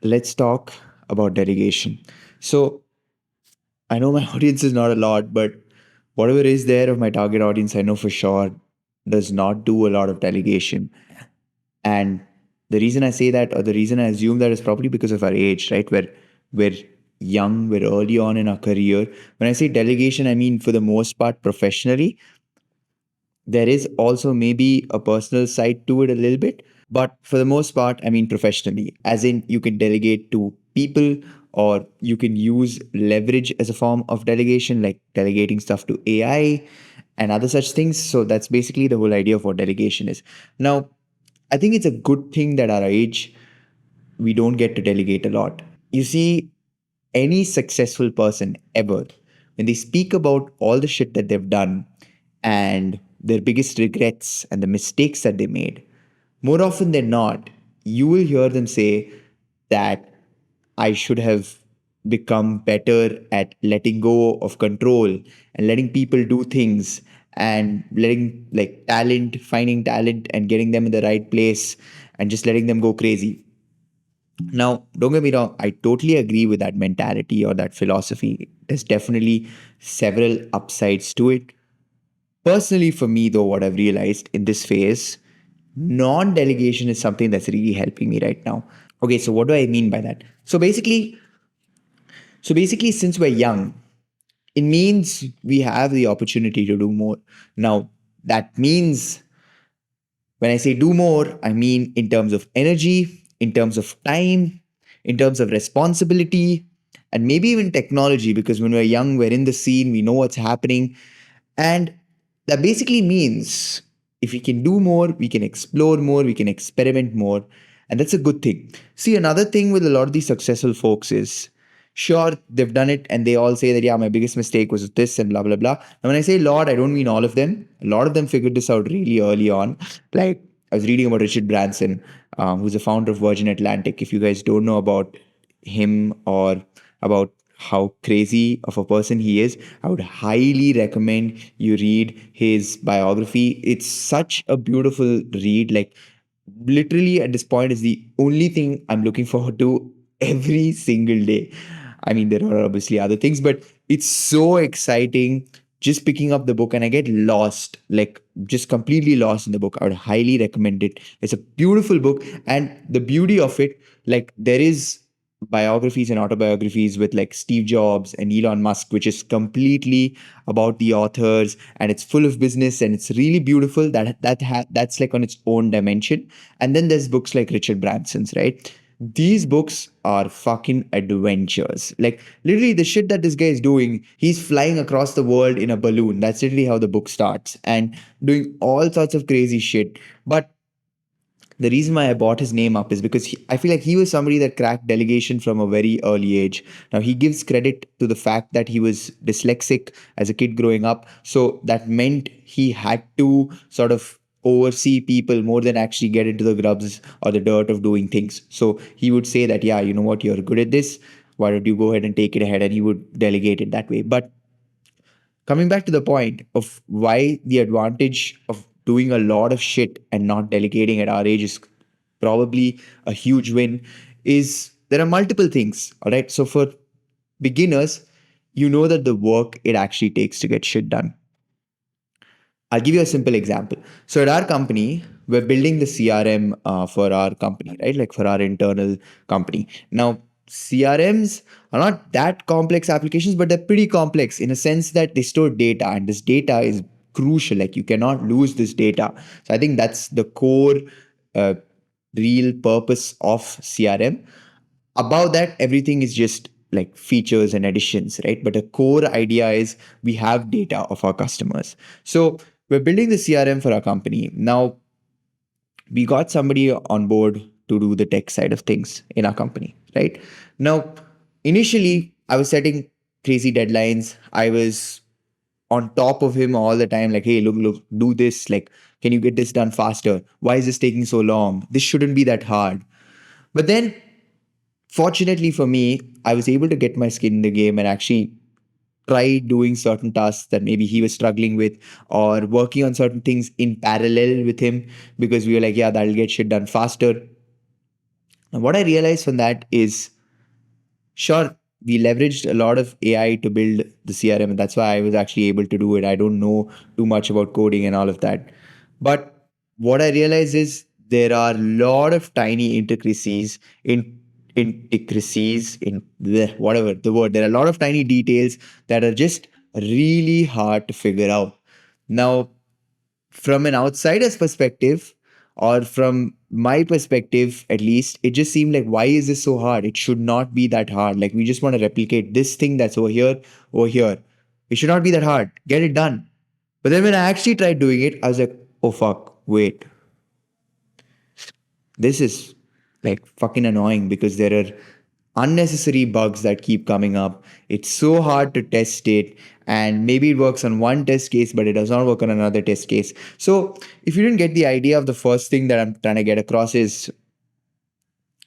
let's talk about delegation. So I know my audience is not a lot, but whatever is there of my target audience, I know for sure does not do a lot of delegation. And the reason I say that, or the reason I assume that, is probably because of our age, right? We're young, we're early on in our career. When I say delegation, I mean for the most part professionally. There is also maybe a personal side to it a little bit, but for the most part, I mean professionally, as in you can delegate to people, or you can use leverage as a form of delegation, like delegating stuff to AI and other such things. So that's basically the whole idea of what delegation is. Now, I think it's a good thing that at our age, we don't get to delegate a lot. You see, any successful person ever, when they speak about all the shit that they've done and their biggest regrets and the mistakes that they made, more often than not, you will hear them say that I should have become better at letting go of control and letting people do things, and letting like talent, finding talent and getting them in the right place and just letting them go crazy. Now, don't get me wrong, I totally agree with that mentality or that philosophy. There's definitely several upsides to it. Personally, for me, though, what I've realized in this phase, non delegation is something that's really helping me right now. Okay, so what do I mean by that? So basically, since we're young, it means we have the opportunity to do more. Now, that means when I say do more, I mean in terms of energy, in terms of time, in terms of responsibility, and maybe even technology, because when we're young, we're in the scene, we know what's happening. And that basically means if we can do more, we can explore more, we can experiment more. And that's a good thing. See, another thing with a lot of these successful folks is, sure, they've done it and they all say that, yeah, my biggest mistake was this and blah, blah, blah. And when I say a lot, I don't mean all of them. A lot of them figured this out really early on. Like, I was reading about Richard Branson, who's the founder of Virgin Atlantic. If you guys don't know about him or about how crazy of a person he is, I would highly recommend you read his biography. It's such a beautiful read. Like, literally at this point is the only thing I'm looking forward to every single day. I mean, there are obviously other things, but it's so exciting just picking up the book, and I get lost, like just completely lost in the book. I would highly recommend it. It's a beautiful book, and the beauty of it, like there is biographies and autobiographies with like Steve Jobs and Elon Musk, which is completely about the authors, and it's full of business and it's really beautiful. That's like on its own dimension. And then there's books like Richard Branson's, right? These books are fucking adventures. Like literally the shit that this guy is doing, he's flying across the world in a balloon. That's literally how the book starts, and doing all sorts of crazy shit. But the reason why I brought his name up is because I feel like he was somebody that cracked delegation from a very early age. Now, he gives credit to the fact that he was dyslexic as a kid growing up. So that meant he had to sort of oversee people more than actually get into the grubs or the dirt of doing things. So he would say that, yeah, you know what, you're good at this. Why don't you go ahead and take it ahead? And he would delegate it that way. But coming back to the point of why the advantage of doing a lot of shit and not delegating at our age is probably a huge win is there are multiple things. All right. So for beginners, you know that the work it actually takes to get shit done. I'll give you a simple example. So at our company, we're building the CRM for our company, right? Like for our internal company. Now, CRMs are not that complex applications, but they're pretty complex in a sense that they store data, and this data is crucial. Like you cannot lose this data. So I think that's the core uh, real purpose of CRM. Above that, everything is just like features and additions, right? But the core idea is we have data of our customers. So we're building the CRM for our company. Now, we got somebody on board to do the tech side of things in our company, right? Now, initially, I was setting crazy deadlines. I was on top of him all the time, like, hey, look, do this. Like, can you get this done faster? Why is this taking so long? This shouldn't be that hard. But then fortunately for me, I was able to get my skin in the game and actually try doing certain tasks that maybe he was struggling with, or working on certain things in parallel with him, because we were like, yeah, that'll get shit done faster. And what I realized from that is, sure, we leveraged a lot of AI to build the CRM, and that's why I was actually able to do it. I don't know too much about coding and all of that. But what I realized is there are a lot of tiny intricacies in whatever the word. There are a lot of tiny details that are just really hard to figure out. Now, from an outsider's perspective, or from my perspective at least, it just seemed like, why is this so hard? It should not be that hard. Like, we just want to replicate this thing that's over here. It should not be that hard. Get it done. But then when I actually tried doing it, I was like, oh fuck, wait, this is like fucking annoying because there are unnecessary bugs that keep coming up. It's so hard to test it. And maybe it works on one test case, but it does not work on another test case. So, if you didn't get the idea of the first thing that I'm trying to get across, is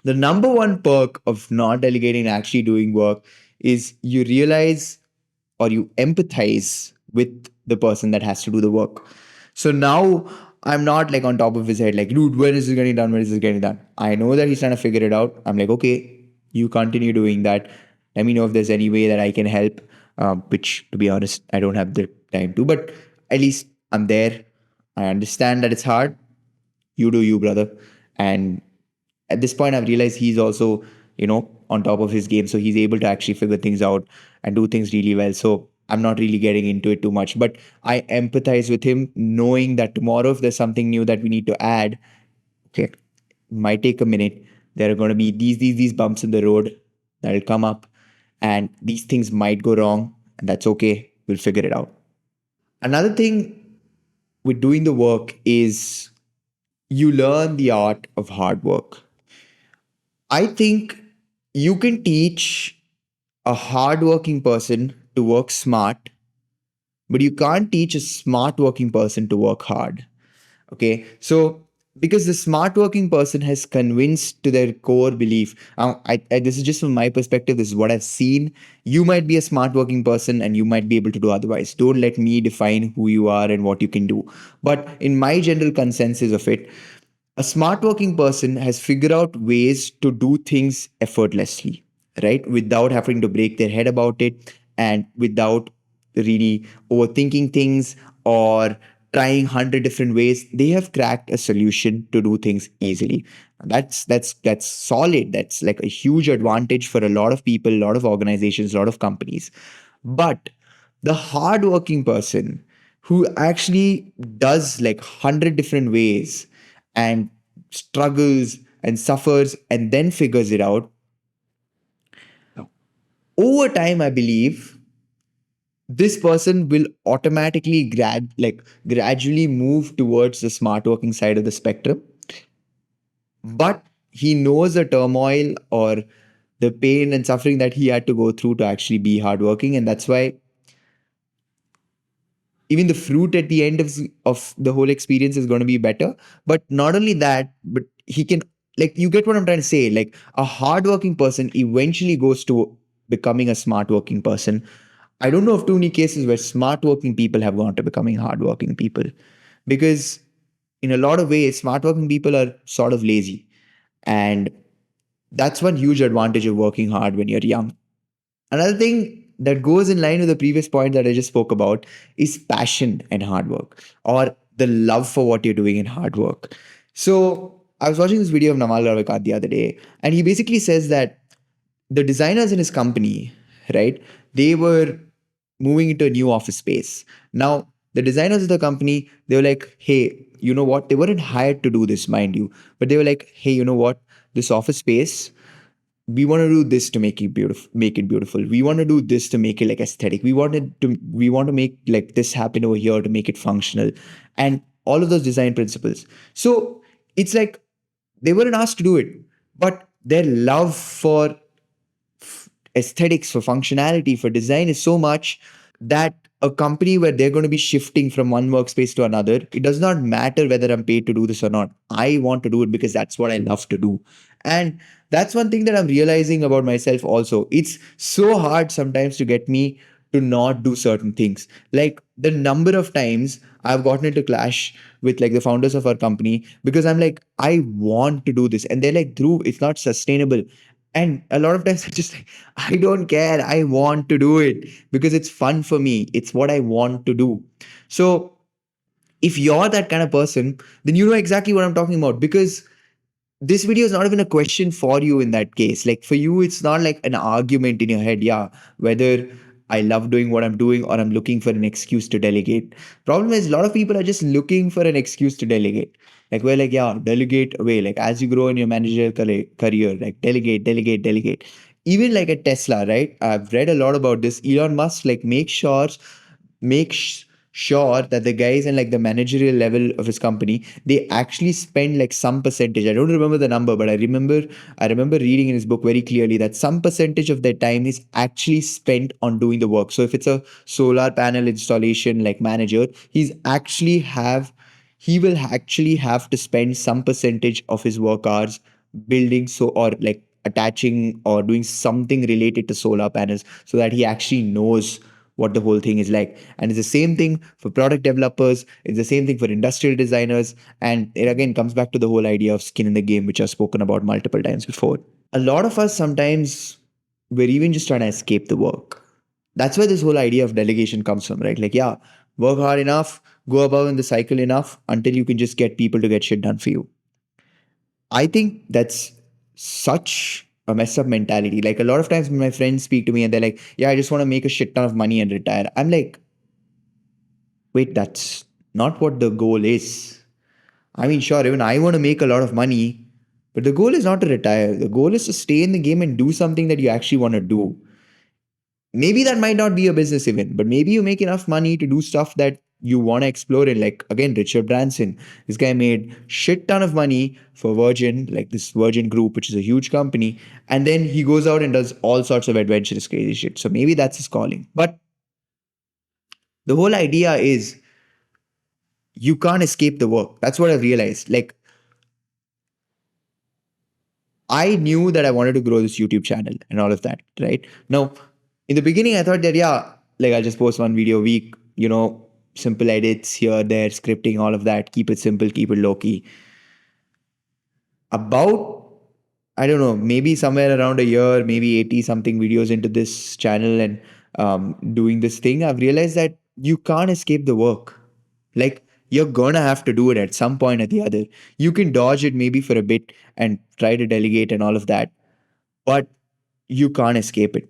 the number one perk of not delegating and actually doing work is you realize or you empathize with the person that has to do the work. So now I'm not like on top of his head, like, dude, when is this getting done? When is this getting done? I know that he's trying to figure it out. I'm like, okay, you continue doing that. Let me know if there's any way that I can help, which, to be honest, I don't have the time to, but at least I'm there. I understand that it's hard. You do you, brother. And at this point I've realized he's also, on top of his game, so he's able to actually figure things out and do things really well. So I'm not really getting into it too much, but I empathize with him, knowing that tomorrow if there's something new that we need to add, okay, it might take a minute. There are going to be these bumps in the road that'll come up, and these things might go wrong, and that's okay. We'll figure it out. Another thing with doing the work is you learn the art of hard work. I think you can teach a hardworking person to work smart, but you can't teach a smart working person to work hard. Okay. So, because the smart working person has convinced to their core belief, this is just from my perspective, this is what I've seen. You might be a smart working person and you might be able to do otherwise. Don't let me define who you are and what you can do. But in my general consensus of it, a smart working person has figured out ways to do things effortlessly, right? Without having to break their head about it, and without really overthinking things or trying 100 different ways. They have cracked a solution to do things easily. That's solid. That's like a huge advantage for a lot of people, a lot of organizations, a lot of companies. But the hardworking person who actually does like 100 different ways and struggles and suffers and then figures it out, over time, I believe this person will automatically gradually move towards the smart working side of the spectrum. But he knows the turmoil or the pain and suffering that he had to go through to actually be hardworking, and that's why even the fruit at the end of the whole experience is going to be better. But not only that, but he can, like, you get what I'm trying to say, like a hardworking person eventually goes to becoming a smart working person. I don't know of too many cases where smart working people have gone to becoming hardworking people, because in a lot of ways smart working people are sort of lazy, and that's one huge advantage of working hard when you're young. Another thing that goes in line with the previous point that I just spoke about is passion and hard work, or the love for what you're doing in hard work. So I was watching this video of Namal Ravikant the other day, and he basically says that the designers in his company, right, they were moving into a new office space. Now, the designers of the company, they were like, hey, you know what? They weren't hired to do this, mind you, but they were like, hey, you know what? This office space, we want to do this to make it beautiful. We want to do this to make it like aesthetic. We want to make like this happen over here to make it functional, and all of those design principles. So it's like they weren't asked to do it, but their love for aesthetics, for functionality, for design is so much that a company where they're going to be shifting from one workspace to another, it does not matter whether I'm paid to do this or not. I want to do it because that's what I love to do. And that's one thing that I'm realizing about myself also. It's so hard sometimes to get me to not do certain things. Like the number of times I've gotten into clash with like the founders of our company because I'm like, I want to do this. And they're like, Dhruv, it's not sustainable. And a lot of times I just like, I don't care. I want to do it because it's fun for me. It's what I want to do. So if you're that kind of person, then you know exactly what I'm talking about, because this video is not even a question for you in that case. Like for you, it's not like an argument in your head, yeah, whether I love doing what I'm doing or I'm looking for an excuse to delegate. Problem is, a lot of people are just looking for an excuse to delegate. Like we're like, yeah, delegate away. Like as you grow in your managerial career, like delegate, delegate, delegate. Even like at Tesla, right? I've read a lot about this. Elon Musk like make sure that the guys in like the managerial level of his company, they actually spend like some percentage. I don't remember the number, but I remember reading in his book very clearly that some percentage of their time is actually spent on doing the work. So if it's a solar panel installation like manager, he will actually have to spend some percentage of his work hours building, so or like attaching or doing something related to solar panels, so that he actually knows what the whole thing is like. And it's the same thing for product developers, it's the same thing for industrial designers, and it again comes back to the whole idea of skin in the game, which I've spoken about multiple times before. A lot of us sometimes, we're even just trying to escape the work. That's where this whole idea of delegation comes from, right? Like, yeah, work hard enough, go above in the cycle enough until you can just get people to get shit done for you. I think that's such a messed up mentality. Like a lot of times when my friends speak to me and they're like, yeah, I just want to make a shit ton of money and retire. I'm like, wait, that's not what the goal is. I mean, sure, even I want to make a lot of money, but the goal is not to retire. The goal is to stay in the game and do something that you actually want to do. Maybe that might not be a business even, but maybe you make enough money to do stuff that you want to explore in. Like again, Richard Branson, this guy made shit ton of money for Virgin, like this Virgin Group, which is a huge company, and then he goes out and does all sorts of adventurous crazy shit. So maybe that's his calling. But the whole idea is you can't escape the work. That's what I've realized. Like I knew that I wanted to grow this YouTube channel and all of that, right? Now, in the beginning, I thought that, yeah, like I'll just post one video a week, simple edits here, there, scripting, all of that, keep it simple, keep it low key. About, I don't know, maybe somewhere around a year, maybe 80 something videos into this channel and doing this thing, I've realized that you can't escape the work. Like, you're gonna have to do it at some point or the other. You can dodge it maybe for a bit and try to delegate and all of that, but you can't escape it.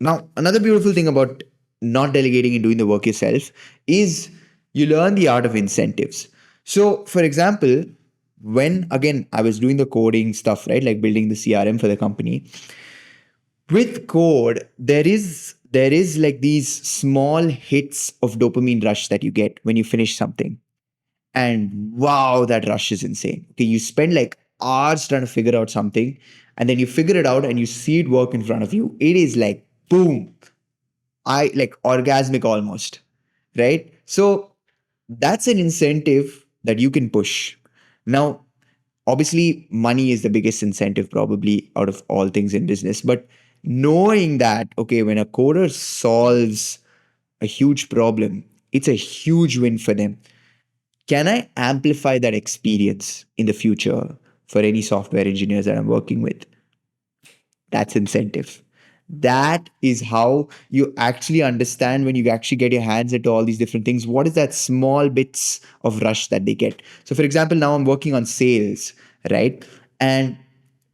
Now, another beautiful thing about not delegating and doing the work yourself is you learn the art of incentives. So, for example, when again I was doing the coding stuff, right, like building the CRM for the company, with code, there is like these small hits of dopamine rush that you get when you finish something. And wow, that rush is insane. Okay, you spend like hours trying to figure out something, and then you figure it out and you see it work in front of you. It is like boom, I like orgasmic almost, right? So that's an incentive that you can push. Now, obviously, money is the biggest incentive probably out of all things in business, but knowing that, okay, when a coder solves a huge problem, it's a huge win for them. Can I amplify that experience in the future for any software engineers that I'm working with? That's incentive. That is how you actually understand when you actually get your hands into all these different things. What is that small bits of rush that they get? So, for example, now I'm working on sales, right? And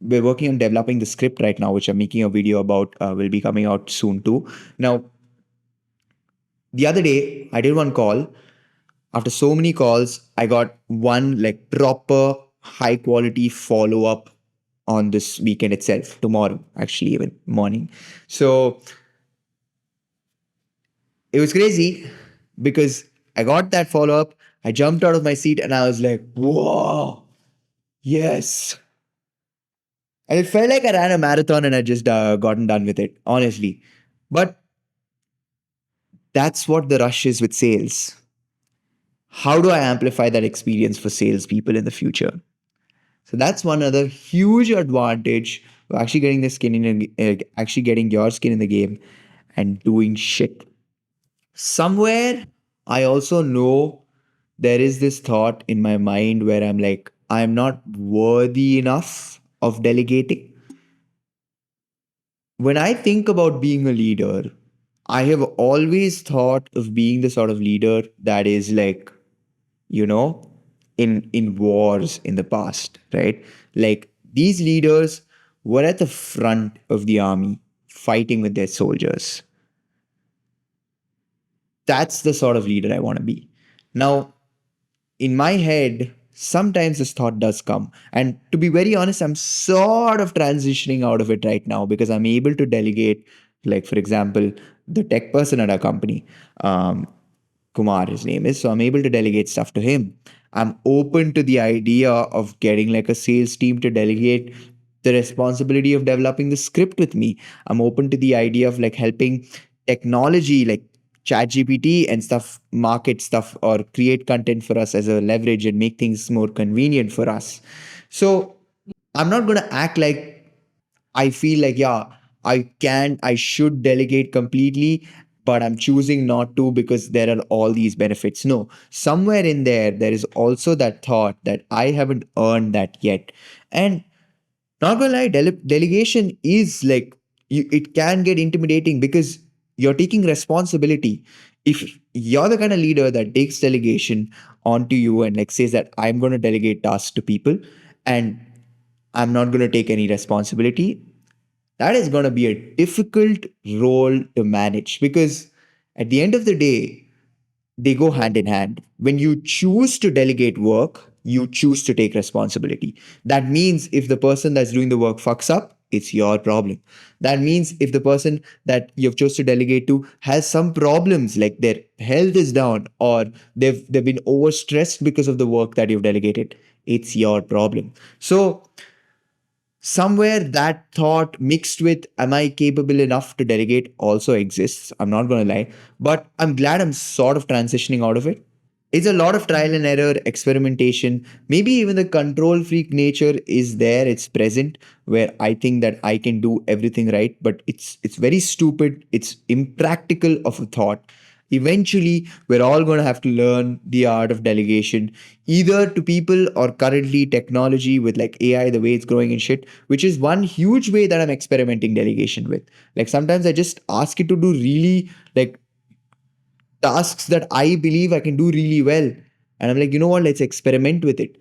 we're working on developing the script right now, which I'm making a video about, will be coming out soon too. Now, the other day, I did one call. After so many calls, I got one like proper high quality follow up on this weekend itself, tomorrow, actually, even morning. So it was crazy because I got that follow up. I jumped out of my seat and I was like, whoa, yes. And it felt like I ran a marathon and I just gotten done with it, honestly. But that's what the rush is with sales. How do I amplify that experience for salespeople in the future? So that's one other huge advantage of actually getting the skin in, actually getting your skin in the game and doing shit. Somewhere, I also know. there is this thought in my mind where I'm like, I'm not worthy enough of delegating. When I think about being a leader, I have always thought of being the sort of leader that is like, you know, in wars in the past, right? Like these leaders were at the front of the army fighting with their soldiers. That's the sort of leader I want to be. Now, in my head, sometimes this thought does come. And to be very honest, I'm sort of transitioning out of it right now because I'm able to delegate, like, for example, the tech person at our company. Kumar, his name is. So I'm able to delegate stuff to him. I'm open to the idea of getting like a sales team to delegate the responsibility of developing the script with me. I'm open to the idea of like helping technology like ChatGPT and stuff market stuff or create content for us as a leverage and make things more convenient for us. So I'm not going to act like I feel like, yeah, I should delegate completely, but I'm choosing not to because there are all these benefits. No, somewhere in there, there is also that thought that I haven't earned that yet. And not gonna lie, delegation is like, it can get intimidating because you're taking responsibility. If you're the kind of leader that takes delegation onto you and like says that I'm going to delegate tasks to people and I'm not going to take any responsibility, that is going to be a difficult role to manage because at the end of the day, they go hand in hand. When you choose to delegate work, you choose to take responsibility. That means if the person that's doing the work fucks up, it's your problem. That means if the person that you've chose to delegate to has some problems, like their health is down or they've been overstressed because of the work that you've delegated, it's your problem. So somewhere that thought mixed with am I capable enough to delegate also exists. I'm not going to lie, but I'm glad I'm sort of transitioning out of it. It's a lot of trial and error, experimentation. Maybe even the control freak nature is there, it's present, where I think that I can do everything right, but it's very stupid, it's impractical of a thought. Eventually, we're all going to have to learn the art of delegation, either to people or currently technology with like AI, the way it's growing and shit, which is one huge way that I'm experimenting delegation with. Like sometimes I just ask it to do really like tasks that I believe I can do really well. And I'm like, you know what, let's experiment with it.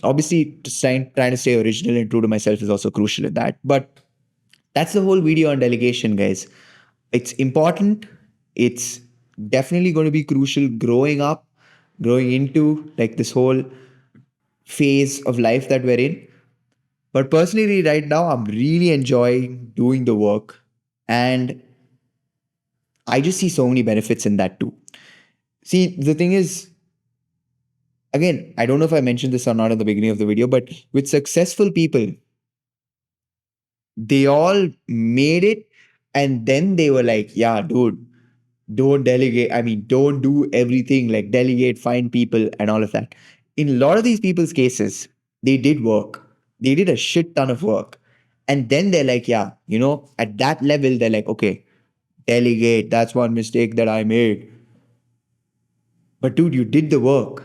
Obviously, trying to stay original and true to myself is also crucial in that. But that's the whole video on delegation, guys. It's important. It's definitely going to be crucial growing up, growing into like this whole phase of life that we're in. But personally, right now, I'm really enjoying doing the work. And I just see so many benefits in that too. See, the thing is, again, I don't know if I mentioned this or not at the beginning of the video, but with successful people, they all made it and then they were like, yeah, dude, don't delegate. I mean, don't do everything like delegate, find people, and all of that. In a lot of these people's cases, they did work, they did a shit ton of work. And then they're like, yeah, at that level, they're like, okay, delegate. That's one mistake that I made. But dude, you did the work.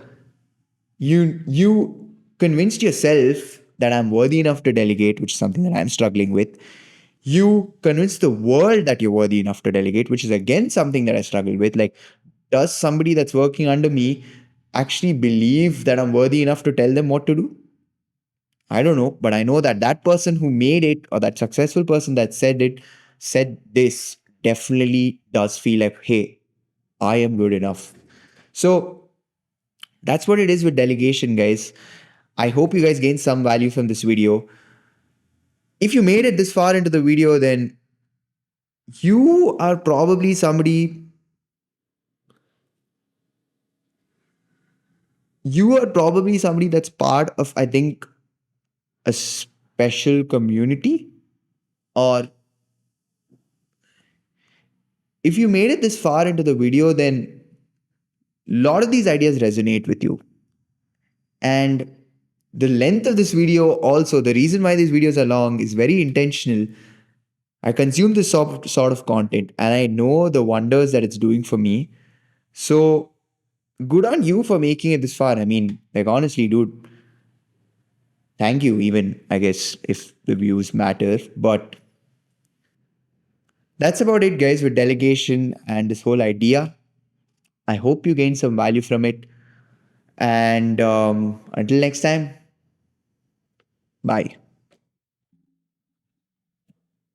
You convinced yourself that I'm worthy enough to delegate, which is something that I'm struggling with. You convinced the world that you're worthy enough to delegate, which is again something that I struggle with. Like, does somebody that's working under me actually believe that I'm worthy enough to tell them what to do? I don't know, but I know that that person who made it or that successful person that said this definitely does feel like, hey, I am good enough. So that's what it is with delegation, guys. I hope you guys gained some value from this video. If you made it this far into the video, then you are probably somebody, that's part of, I think, a special community. Or if you made it this far into the video, then a lot of these ideas resonate with you. And the length of this video, also, the reason why these videos are long is very intentional. I consume this sort of content and I know the wonders that it's doing for me. So good on you for making it this far. I mean, like, honestly, dude, thank you, even, I guess, if the views matter. But that's about it, guys, with delegation and this whole idea. I hope you gain some value from it. And until next time, bye.